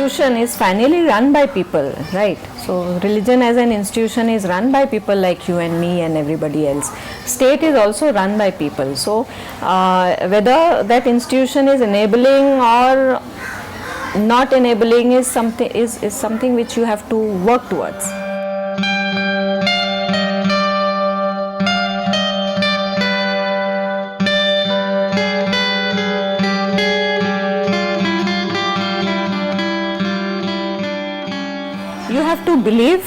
institution is finally run by people, right? So religion as an institution is run by people like you and me and everybody else. State is also run by people. So whether that institution is enabling or not enabling is something which you have to work towards. You have to believe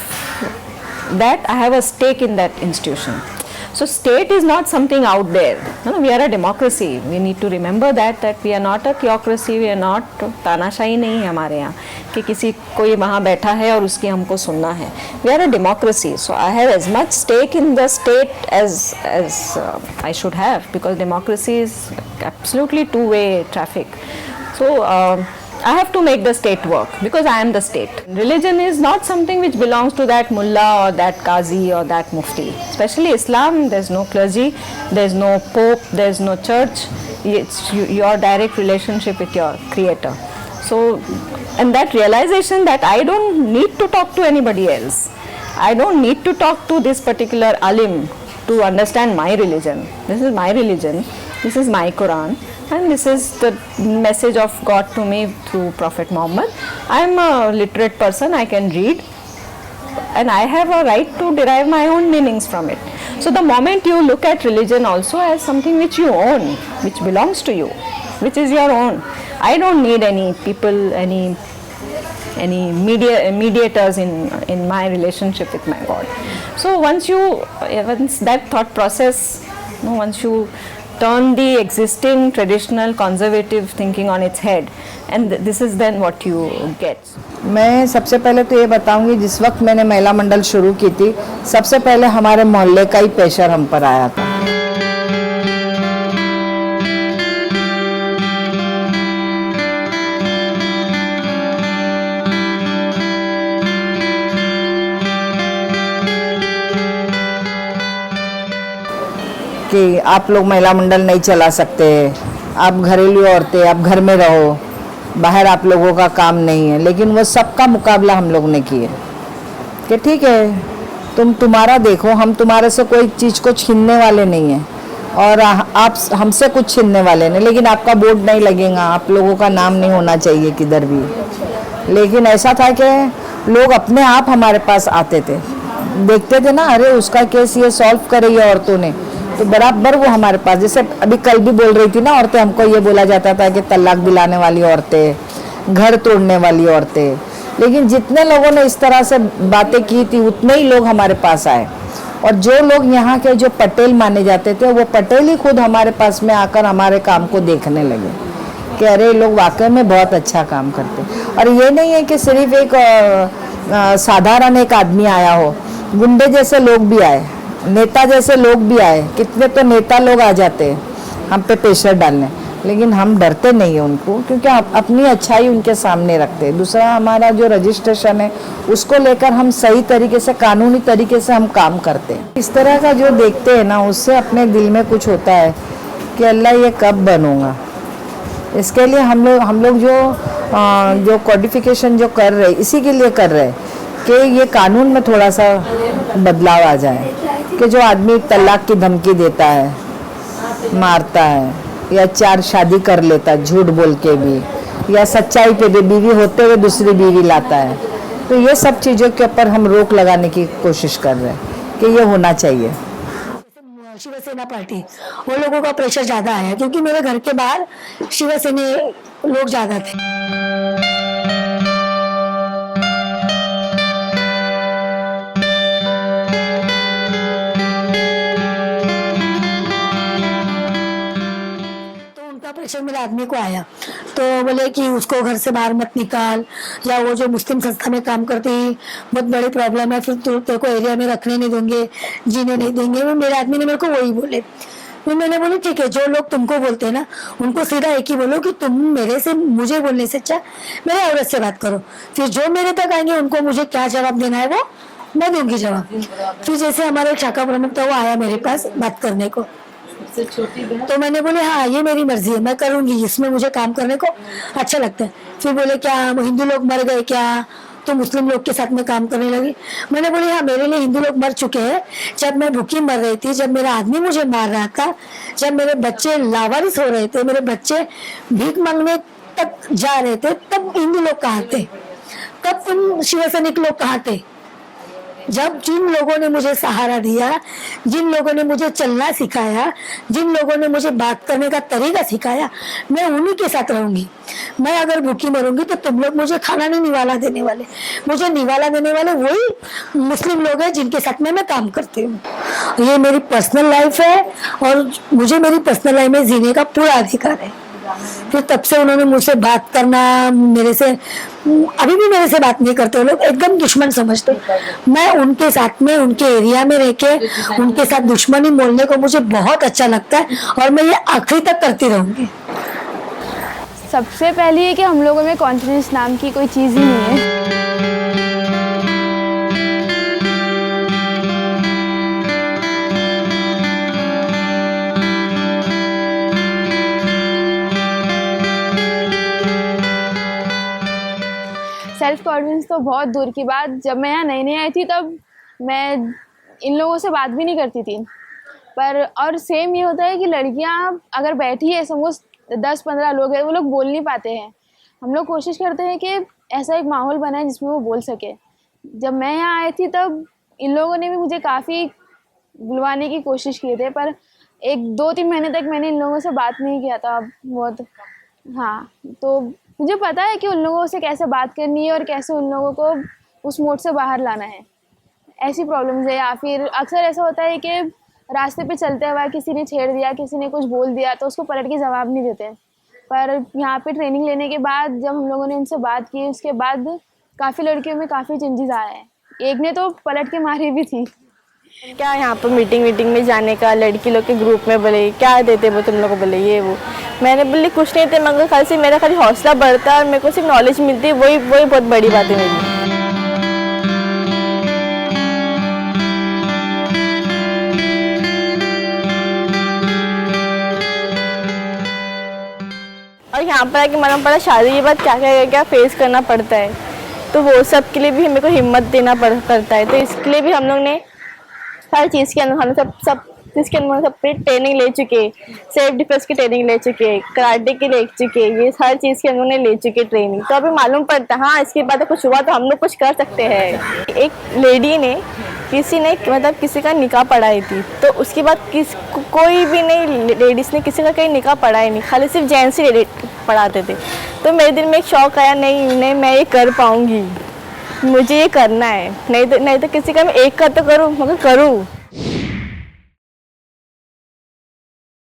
that I have a stake in that institution. So state is not something out there. No, we are a democracy. We need to remember that we are not a theocracy. We are not तानाशाही नहीं है हमारे यहाँ कि किसी कोई वहाँ बैठा है और उसकी हमको सुनना है. We are a democracy. So I have as much stake in the state as I should have, because democracy is absolutely two-way traffic. So I have to make the state work because I am the state. Religion is not something which belongs to that mullah or that qazi or that mufti. Especially Islam, there's no clergy, there's no pope, there's no church. It's your direct relationship with your creator. So, and that realization that I don't need to talk to anybody else. I don't need to talk to this particular alim to understand my religion. This is my religion. This is my Quran. And this is the message of God to me through Prophet Muhammad. I am a literate person, I can read, and I have a right to derive my own meanings from it. So the moment you look at religion also as something which you own, which belongs to you, which is your own, I don't need any people, any mediators in my relationship with my God. So once that thought process, once you turn the existing traditional conservative thinking on its head, and this is then what you get. मैं सबसे पहले तो ये बताऊंगी, जिस वक्त मैंने महिला मंडल शुरू की थी, सबसे पहले हमारे मोहल्ले का ही प्रेशर हम पर आया था. कि आप लोग महिला मंडल नहीं चला सकते, आप घरेलू औरतें, आप घर में रहो, बाहर आप लोगों का काम नहीं है. लेकिन वो सबका मुकाबला हम लोग ने किए कि ठीक है, तुम्हारा देखो, हम तुम्हारे से कोई चीज़ को छीनने वाले नहीं हैं और आप हमसे कुछ छीनने वाले नहीं, लेकिन आपका बोर्ड नहीं लगेगा, आप लोगों का नाम नहीं होना चाहिए किधर भी. लेकिन ऐसा था कि लोग अपने आप हमारे पास आते थे, देखते थे ना, अरे उसका केस ये सॉल्व करे ये औरतों ने, तो बराबर वो हमारे पास. जैसे अभी कल भी बोल रही थी ना औरतें, हमको ये बोला जाता था कि तलाक दिलाने वाली औरतें, घर तोड़ने वाली औरतें. लेकिन जितने लोगों ने इस तरह से बातें की थी, उतने ही लोग हमारे पास आए. और जो लोग यहाँ के जो पटेल माने जाते थे, वो पटेल ही खुद हमारे पास में आकर हमारे काम को देखने लगे कि अरे लोग वाकई में बहुत अच्छा काम करते. और ये नहीं है कि सिर्फ एक साधारण एक आदमी आया हो, गुंडे जैसे लोग भी आए, नेता जैसे लोग भी आए. कितने तो नेता लोग आ जाते हैं हम पे प्रेशर डालने, लेकिन हम डरते नहीं है उनको, क्योंकि अपनी अच्छाई उनके सामने रखते हैं. दूसरा, हमारा जो रजिस्ट्रेशन है उसको लेकर हम सही तरीके से, कानूनी तरीके से हम काम करते हैं. इस तरह का जो देखते हैं ना, उससे अपने दिल में कुछ होता है कि अल्लाह ये कब बनूंगा. इसके लिए हम लोग जो कोडिफिकेशन जो कर रहे, इसी के लिए कर रहे हैं कि ये कानून में थोड़ा सा बदलाव आ जाए, कि जो आदमी तलाक की धमकी देता है, मारता है, या 4 शादी कर लेता है झूठ बोल के भी, या सच्चाई पे भी बीवी होते हुए दूसरी बीवी लाता है, तो ये सब चीज़ों के ऊपर हम रोक लगाने की कोशिश कर रहे हैं कि ये होना चाहिए. शिवसेना पार्टी, वो लोगों का प्रेशर ज़्यादा आया क्योंकि मेरे घर के बाहर शिवसेना लोग ज़्यादा थे. प्रेशर मेरे आदमी को आया तो बोले कि उसको घर से बाहर मत निकाल, या वो जो मुस्लिम संस्था में काम करती बहुत बड़ी प्रॉब्लम है, फिर तेरे को एरिया में रखने नहीं देंगे, जीने नहीं देंगे. मेरे आदमी ने मेरे को वही बोले. मैंने बोला ठीक है, जो लोग तुमको बोलते हैं ना, उनको सीधा एक ही बोलो कि तुम मुझे बोलने से अच्छा मेरे औरत से बात करो. फिर जो मेरे तक आएंगे उनको मुझे क्या जवाब देना है वो मैं दूंगी जवाब. फिर जैसे हमारे एक शाखा प्रमुख था, वो आया मेरे पास बात करने को, सबसे छोटी बहन। तो मैंने बोले हाँ ये मेरी मर्जी है, मैं करूंगी, इसमें मुझे काम करने को अच्छा लगता है। फिर बोले क्या हिंदू लोग मर गए क्या, तो मुस्लिम लोग के साथ में काम करने लगी। मैंने बोली हाँ मेरे लिए हिंदू लोग मर चुके हैं। जब मैं भूखी मर रही थी, जब मेरा आदमी मुझे मार रहा था, जब मेरे बच्चे लावारिस हो रहे थे, मेरे बच्चे भीख मांगने तक जा रहे थे, तब हिंदू लोग कहाँ थे, तब तुम शिव सैनिक लोग कहाँ थे। जब जिन लोगों ने मुझे सहारा दिया, जिन लोगों ने मुझे चलना सिखाया, जिन लोगों ने मुझे बात करने का तरीका सिखाया, मैं उन्हीं के साथ रहूंगी। मैं अगर भूखी मरूंगी तो तुम लोग मुझे खाना नहीं निवाला देने वाले, मुझे निवाला देने वाले वही मुस्लिम लोग हैं जिनके साथ में मैं काम करती हूँ। ये मेरी पर्सनल लाइफ है और मुझे मेरी पर्सनल लाइफ में जीने का पूरा अधिकार है। फिर तब से उन्होंने मुझसे बात करना, मेरे से अभी भी मेरे से बात नहीं करते, वो लोग एकदम दुश्मन समझते। मैं उनके साथ में, उनके एरिया में रह के उनके साथ दुश्मनी मोलने को मुझे बहुत अच्छा लगता है और मैं ये आखिरी तक करती रहूंगी। सबसे पहले है कि हम लोगों में कॉन्फिडेंस नाम की कोई चीज़ ही नहीं है। सेल्फ कॉन्फिडेंस तो बहुत दूर की बात, जब मैं यहाँ नई नई आई थी तब मैं इन लोगों से बात भी नहीं करती थी। पर और सेम ये होता है कि लड़कियाँ अगर बैठी है, समझ 10-15 लोग हैं, वो लोग बोल नहीं पाते हैं। हम लोग कोशिश करते हैं कि ऐसा एक माहौल बनाए जिसमें वो बोल सके। जब मैं यहाँ आई थी तब इन लोगों ने भी मुझे काफ़ी बुलवाने की कोशिश की थे, पर 1-2-3 महीने तक मैंने इन लोगों से बात नहीं किया था बहुत। हाँ, तो मुझे पता है कि उन लोगों से कैसे बात करनी है और कैसे उन लोगों को उस मोड से बाहर लाना है। ऐसी प्रॉब्लम्स है, या फिर अक्सर ऐसा होता है कि रास्ते पे चलते हुए किसी ने छेड़ दिया, किसी ने कुछ बोल दिया, तो उसको पलट के जवाब नहीं देते। पर यहाँ पे ट्रेनिंग लेने के बाद जब हम लोगों ने उनसे बात की, उसके बाद काफ़ी लड़कियों में काफ़ी चेंजेस आए हैं। एक ने तो पलट के मारी भी थी। क्या यहाँ पर मीटिंग में जाने का, लड़की लोग के ग्रुप में बोले क्या देते वो तुम लोग को, बोले ये वो। मैंने बोली कुछ नहीं थे, मगर खाली से मेरा खाली हौसला बढ़ता और मेरे को सिर्फ नॉलेज मिलती, वही बहुत बड़ी बात है मेरी। और यहाँ पर आके मालूम पड़ा शादी के बाद क्या फेस करना पड़ता है, तो वो सब के लिए भी मेरे को हिम्मत देना पड़ता है। तो इसके लिए भी हम लोग ने हर चीज़ के अंदर हम सब चीज़ के अंदर सब ट्रेनिंग ले चुके, सेल्फ डिफेंस की ट्रेनिंग ले चुके, कराटे की ले चुके, ये हर चीज़ के अंदर ने ले चुके ट्रेनिंग। तो अभी मालूम पड़ता हाँ इसके बाद कुछ हुआ तो हम लोग कुछ कर सकते हैं। एक लेडी ने किसी का निकाह पढ़ाई थी, तो उसके बाद कोई भी नहीं लेडीज़ ने किसी का कहीं निकाह पढ़ाई नहीं, खाली सिर्फ जेंट्स ही पढ़ाते थे। तो मेरे दिल में एक शौक आया, नहीं मैं ये कर पाऊँगी, मुझे ये करना है, नहीं तो किसी का मैं एक का तो करूँ मगर करूँ।